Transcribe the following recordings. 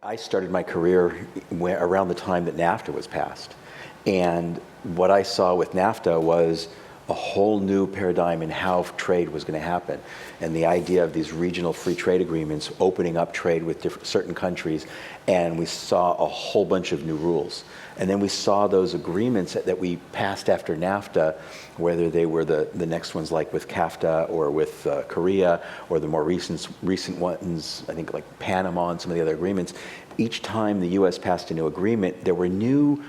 I started my career around the time that NAFTA was passed. And what I saw with NAFTA was a whole new paradigm in how trade was going to happen. And the idea of these regional free trade agreements opening up trade with certain countries. And we saw a whole bunch of new rules. And then we saw those agreements that we passed after NAFTA, whether they were the next ones like with CAFTA or with Korea, or the more recent ones, I think like Panama and some of the other agreements. Each time the US passed a new agreement, there were new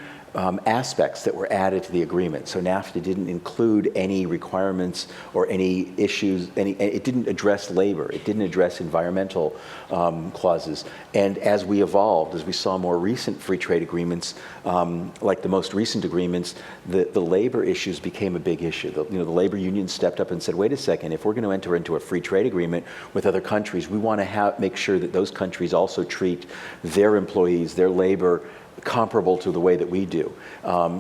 aspects that were added to the agreement. So NAFTA didn't include any requirements or any issues, it didn't address labor, it didn't address environmental clauses. And as we evolved, as we saw more recent free trade agreements, like the most recent agreements, the labor issues became a big issue. The labor unions stepped up and said, wait a second, if we're going to enter into a free trade agreement with other countries, we want to make sure that those countries also treat their employees, their labor, comparable to the way that we do.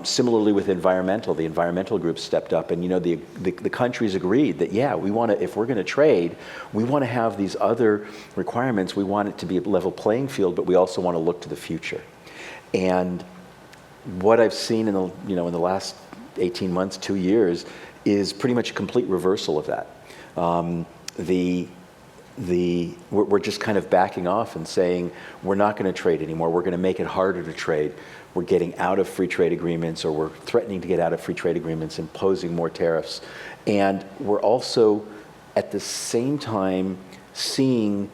Similarly with the environmental groups stepped up, and the countries agreed that we want to, if we're going to trade, we want to have these other requirements. We want it to be a level playing field, but we also want to look to the future. And what I've seen in the last 18 months, 2 years, is pretty much a complete reversal of that. We're just kind of backing off and saying, we're not going to trade anymore. We're going to make it harder to trade. We're getting out of free trade agreements, or we're threatening to get out of free trade agreements, imposing more tariffs. And we're also, at the same time, seeing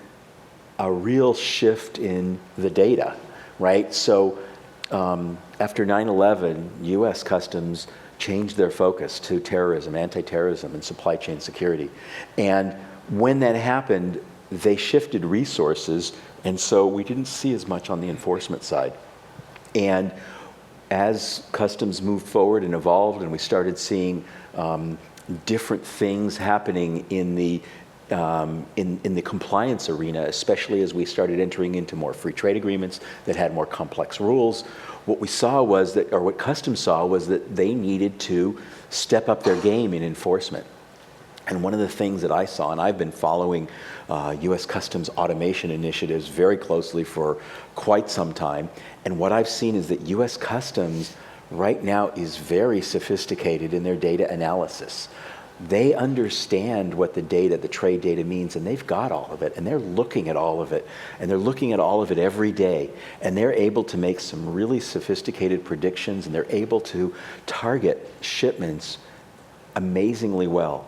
a real shift in the data, right? So after 9/11, US Customs changed their focus to terrorism, anti-terrorism, and supply chain security. And when that happened, they shifted resources, and so we didn't see as much on the enforcement side. And as customs moved forward and evolved, and we started seeing different things happening in the compliance arena, especially as we started entering into more free trade agreements that had more complex rules, what we saw was that, or what customs saw was that they needed to step up their game in enforcement. And one of the things that I saw, and I've been following US Customs automation initiatives very closely for quite some time, and what I've seen is that US Customs right now is very sophisticated in their data analysis. They understand what the trade data means, and they've got all of it, and they're looking at all of it, and they're looking at all of it every day, and they're able to make some really sophisticated predictions, and they're able to target shipments amazingly well.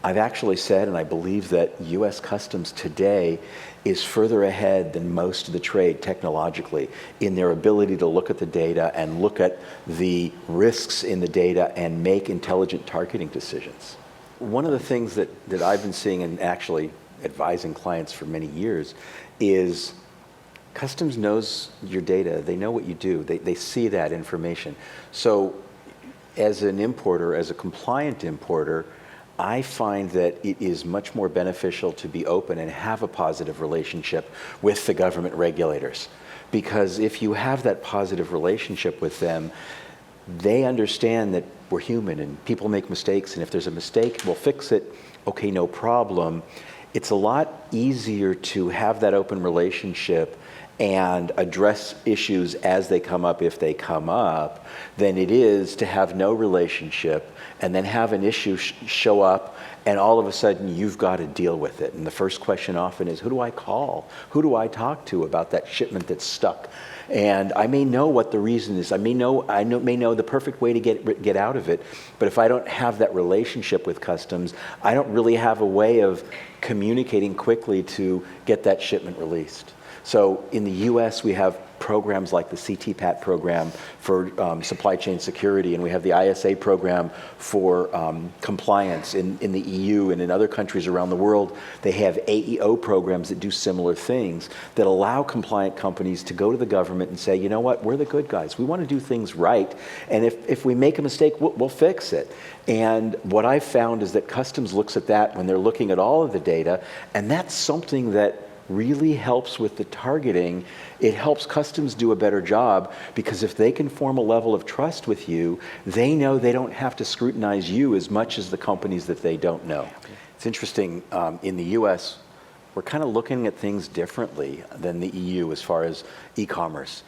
I've actually said, and I believe that US Customs today is further ahead than most of the trade technologically in their ability to look at the data and look at the risks in the data and make intelligent targeting decisions. One of the things that I've been seeing and actually advising clients for many years is Customs knows your data. They know what you do. They see that information. So as an importer, as a compliant importer, I find that it is much more beneficial to be open and have a positive relationship with the government regulators. Because if you have that positive relationship with them, they understand that we're human and people make mistakes, and if there's a mistake, we'll fix it. Okay, no problem. It's a lot easier to have that open relationship and address issues as they come up, if they come up, than it is to have no relationship and then have an issue show up, and all of a sudden you've got to deal with it. And the first question often is, who do I call? Who do I talk to about that shipment that's stuck? And I may know what the reason is. I may know the perfect way to get out of it, but if I don't have that relationship with Customs, I don't really have a way of communicating quickly to get that shipment released. So in the US, we have programs like the CTPAT program for supply chain security, and we have the ISA program for compliance in the EU and in other countries around the world. They have AEO programs that do similar things that allow compliant companies to go to the government and say, you know what, we're the good guys. We want to do things right, and if we make a mistake, we'll fix it. And what I've found is that Customs looks at that when they're looking at all of the data, and that's something that really helps with the targeting. It helps Customs do a better job, because if they can form a level of trust with you, they know they don't have to scrutinize you as much as the companies that they don't know. It's interesting, in the US, we're kind of looking at things differently than the EU as far as e-commerce.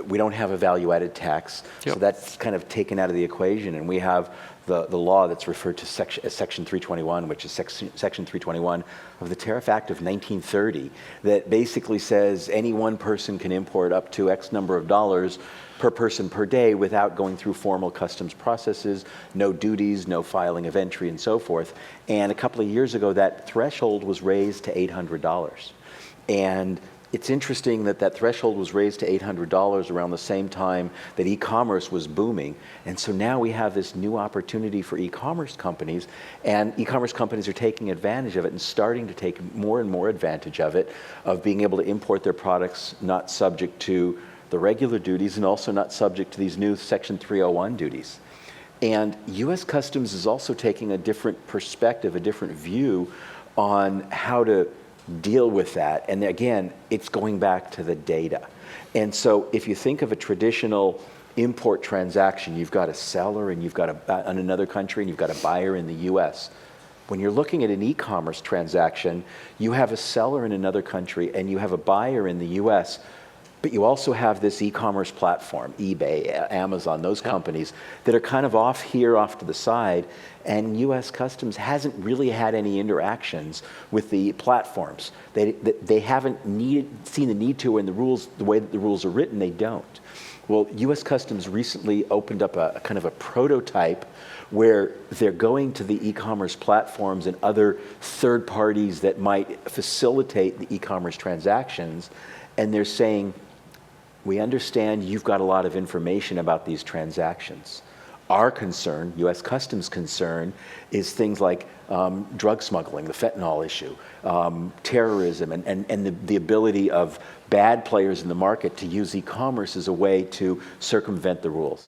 We don't have a value-added tax, so that's kind of taken out of the equation, and we have the law that's referred to as Section 321, which is Section 321 of the Tariff Act of 1930, that basically says any one person can import up to X number of dollars per person per day without going through formal customs processes, no duties, no filing of entry, and so forth. And a couple of years ago, that threshold was raised to $800. And it's interesting that that threshold was raised to $800 around the same time that e-commerce was booming. And so now we have this new opportunity for e-commerce companies, and e-commerce companies are taking advantage of it and starting to take more and more advantage of it, of being able to import their products not subject to the regular duties and also not subject to these new Section 301 duties. And U.S. Customs is also taking a different perspective, a different view on how to deal with that. And again, it's going back to the data. And so if you think of a traditional import transaction, you've got a seller and you've got in another country and you've got a buyer in the US. When you're looking at an e-commerce transaction, you have a seller in another country and you have a buyer in the US, but you also have this e-commerce platform, eBay, Amazon, those companies that are kind of off here, off to the side, and U.S. Customs hasn't really had any interactions with the platforms. They haven't seen the need to, and the way that the rules are written, they don't. Well, U.S. Customs recently opened up a kind of a prototype where they're going to the e-commerce platforms and other third parties that might facilitate the e-commerce transactions, and they're saying, we understand you've got a lot of information about these transactions. Our concern, U.S. Customs concern, is things like drug smuggling, the fentanyl issue, terrorism, and the ability of bad players in the market to use e-commerce as a way to circumvent the rules.